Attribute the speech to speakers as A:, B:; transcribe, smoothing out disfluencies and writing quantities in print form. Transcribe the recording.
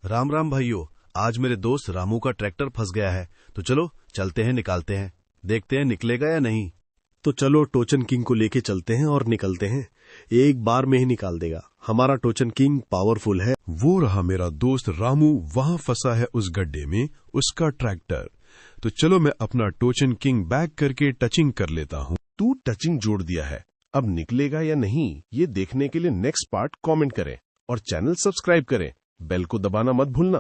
A: राम राम भाइयों। आज मेरे दोस्त रामू का ट्रैक्टर फंस गया है, तो चलो चलते हैं, निकालते हैं, देखते हैं निकलेगा या नहीं।
B: तो चलो टोचन किंग को लेके चलते हैं और निकलते हैं। एक बार में ही निकाल देगा। हमारा टोचन किंग पावरफुल है।
C: वो रहा मेरा दोस्त रामू, वहां फंसा है उस गड्ढे में उसका ट्रैक्टर। तो चलो मैं अपना टोचन किंग बैक करके टचिंग कर लेता हूँ।
D: तू टचिंग जोड़ दिया है, अब निकलेगा या नहीं ये देखने के लिए नेक्स्ट पार्ट कमेंट करें और चैनल सब्सक्राइब करें। बेल को दबाना मत भूलना।